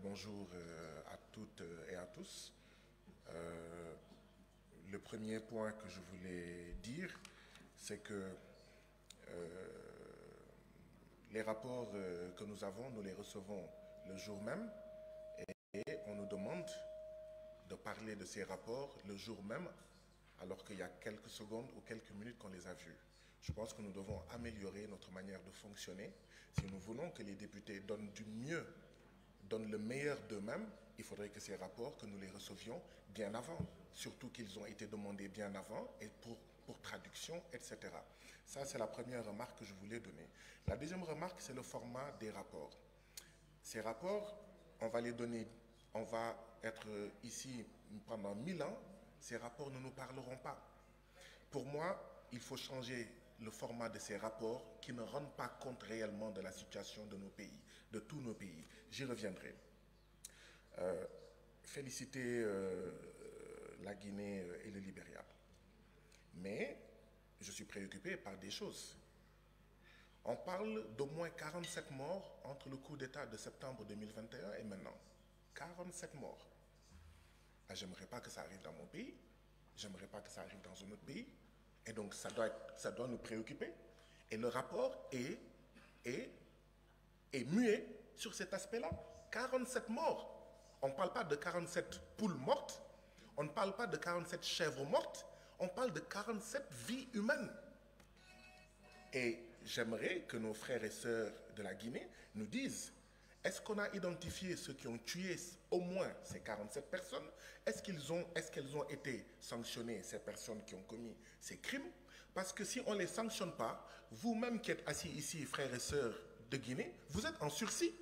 Bonjour à toutes et à tous. Euh, le premier point que je voulais dire, c'est que euh, les rapports que nous avons, nous les recevons le jour même et on nous demande de parler de ces rapports le jour même alors qu'il y a quelques secondes ou quelques minutes qu'on les a vus. Je pense que nous devons améliorer notre manière de fonctionner. Si nous voulons que les députés donnent du mieux, donnent le meilleur d'eux-mêmes, il faudrait que ces rapports, que nous les recevions bien avant. Surtout qu'ils ont été demandés bien avant et pour traduction, etc. Ça, c'est la première remarque que je voulais donner. La deuxième remarque, c'est le format des rapports. Ces rapports, on va les donner, on va être ici pendant 1000 ans, ces rapports ne nous parleront pas. Pour moi, il faut changer le format de ces rapports qui ne rendent pas compte réellement de la situation de nos pays, de tous nos pays. J'y reviendrai. Féliciter la Guinée et le Libéria. Mais je suis préoccupé par des choses. On parle d'au moins 47 morts entre le coup d'État de septembre 2021 et maintenant. 47 morts. Ah, j'aimerais pas que ça arrive dans mon pays. J'aimerais pas que ça arrive dans un autre pays. Et donc, ça doit nous préoccuper. Et le rapport est muet sur cet aspect-là. 47 morts. On ne parle pas de 47 poules mortes. On ne parle pas de 47 chèvres mortes. On parle de 47 vies humaines. Et j'aimerais que nos frères et sœurs de la Guinée nous disent, est-ce qu'on a identifié ceux qui ont tué au moins ces 47 personnes? Est-ce qu'elles ont été sanctionnées, ces personnes qui ont commis ces crimes? Parce que si on ne les sanctionne pas, vous-même qui êtes assis ici, frères et sœurs de Guinée, vous êtes en sursis.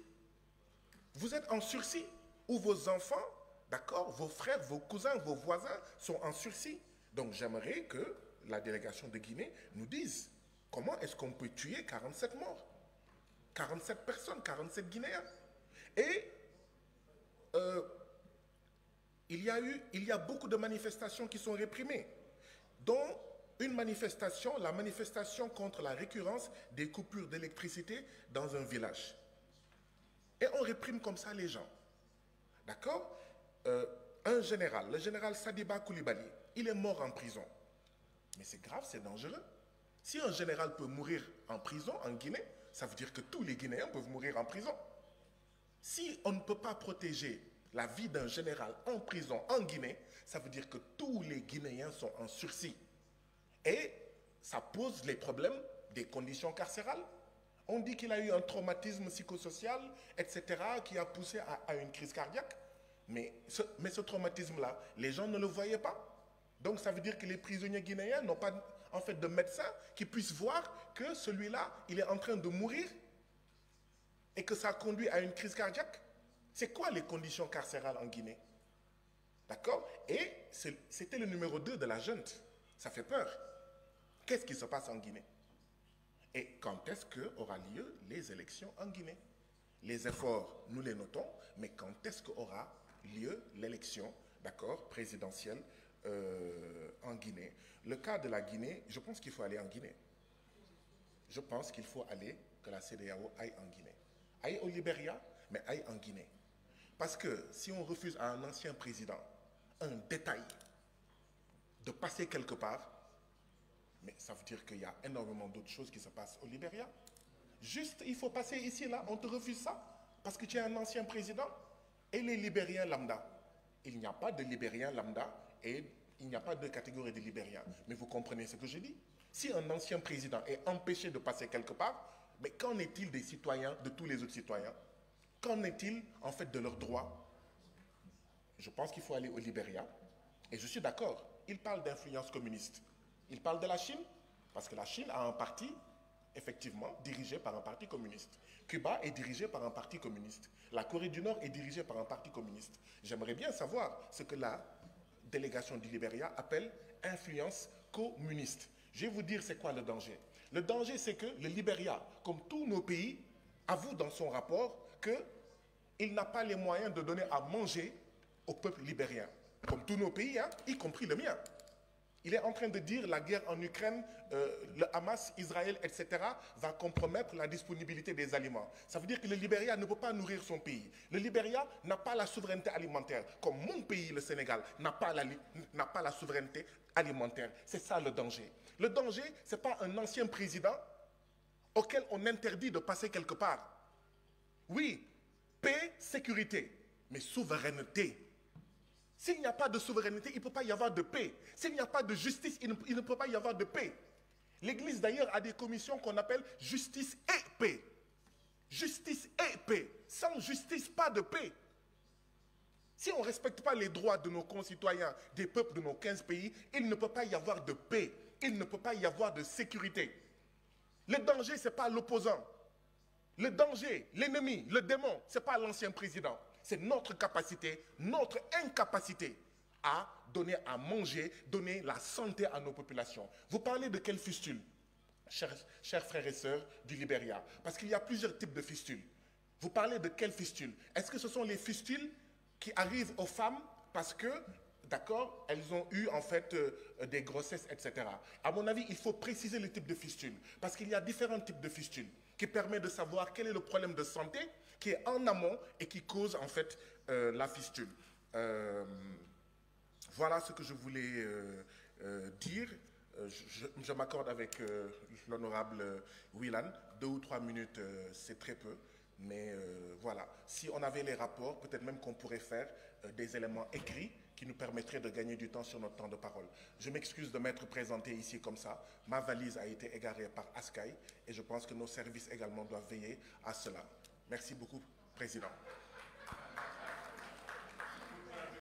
Vous êtes en sursis. Ou vos enfants, d'accord, vos frères, vos cousins, vos voisins sont en sursis. Donc j'aimerais que la délégation de Guinée nous dise comment est-ce qu'on peut tuer 47 morts, 47 personnes, 47 Guinéens. Et il y a beaucoup de manifestations qui sont réprimées, dont une manifestation, la manifestation contre la récurrence des coupures d'électricité dans un village. Et on réprime comme ça les gens. D'accord? Un général, le général Sadiba Koulibaly, il est mort en prison. Mais c'est grave, c'est dangereux. Si un général peut mourir en prison en Guinée, ça veut dire que tous les Guinéens peuvent mourir en prison. Si on ne peut pas protéger la vie d'un général en prison en Guinée, ça veut dire que tous les Guinéens sont en sursis. Et ça pose les problèmes des conditions carcérales. On dit qu'il a eu un traumatisme psychosocial, etc., qui a poussé à une crise cardiaque. Mais ce traumatisme-là, les gens ne le voyaient pas. Donc ça veut dire que les prisonniers guinéens n'ont pas en fait de médecins qui puissent voir que celui-là, il est en train de mourir et que ça conduit à une crise cardiaque. C'est quoi les conditions carcérales en Guinée? D'accord? Et c'était le numéro 2 de la junte. Ça fait peur. Qu'est-ce qui se passe en Guinée? Et quand est-ce qu'aura lieu les élections en Guinée? Les efforts, nous les notons, mais quand est-ce qu'aura lieu l'élection, d'accord, présidentielle en Guinée? Le cas de la Guinée, je pense qu'il faut aller en Guinée. Je pense qu'il faut aller, que la CEDEAO aille en Guinée. Aille au Libéria, mais aille en Guinée. Parce que si on refuse à un ancien président un détail de passer quelque part, mais ça veut dire qu'il y a énormément d'autres choses qui se passent au Libéria. Juste, il faut passer ici, là, on te refuse ça, parce que tu es un ancien président. Et les Libériens lambda, il n'y a pas de Libériens lambda et il n'y a pas de catégorie de Libériens. Mais vous comprenez ce que je dis? Si un ancien président est empêché de passer quelque part, mais qu'en est-il des citoyens, de tous les autres citoyens? Qu'en est-il, en fait, de leurs droits? Je pense qu'il faut aller au Libéria. Et je suis d'accord, il parle d'influence communiste. Il parle de la Chine, parce que la Chine a un parti, effectivement, dirigé par un parti communiste. Cuba est dirigé par un parti communiste. La Corée du Nord est dirigée par un parti communiste. J'aimerais bien savoir ce que la délégation du Libéria appelle influence communiste. Je vais vous dire c'est quoi le danger. Le danger, c'est que le Libéria, comme tous nos pays, avoue dans son rapport qu'il n'a pas les moyens de donner à manger au peuple libérien. Comme tous nos pays, hein, y compris le mien. Il est en train de dire la guerre en Ukraine, le Hamas, Israël, etc. va compromettre la disponibilité des aliments. Ça veut dire que le Libéria ne peut pas nourrir son pays. Le Libéria n'a pas la souveraineté alimentaire, comme mon pays, le Sénégal, n'a pas la souveraineté alimentaire. C'est ça le danger. Le danger, ce n'est pas un ancien président auquel on interdit de passer quelque part. Oui, paix, sécurité, mais souveraineté. S'il n'y a pas de souveraineté, il ne peut pas y avoir de paix. S'il n'y a pas de justice, il ne peut pas y avoir de paix. L'Église d'ailleurs a des commissions qu'on appelle justice et paix. Justice et paix. Sans justice, pas de paix. Si on ne respecte pas les droits de nos concitoyens, des peuples de nos 15 pays, il ne peut pas y avoir de paix. Il ne peut pas y avoir de sécurité. Le danger, ce n'est pas l'opposant. Le danger, l'ennemi, le démon, ce n'est pas l'ancien président. C'est notre capacité, notre incapacité à donner à manger, donner la santé à nos populations. Vous parlez de quelle fistule, chers frères et sœurs du Libéria? Parce qu'il y a plusieurs types de fistules. Vous parlez de quelle fistule? Est-ce que ce sont les fistules qui arrivent aux femmes parce que, d'accord, elles ont eu en fait des grossesses, etc. À mon avis, il faut préciser le type de fistule. Parce qu'il y a différents types de fistules qui permettent de savoir quel est le problème de santé qui est en amont et qui cause en fait la fistule. Voilà ce que je voulais dire. Je m'accorde avec l'honorable Willan. 2 ou 3 minutes, c'est très peu. Mais voilà, si on avait les rapports, peut-être même qu'on pourrait faire des éléments écrits qui nous permettraient de gagner du temps sur notre temps de parole. Je m'excuse de m'être présenté ici comme ça. Ma valise a été égarée par Askai et je pense que nos services également doivent veiller à cela. Merci beaucoup, Président.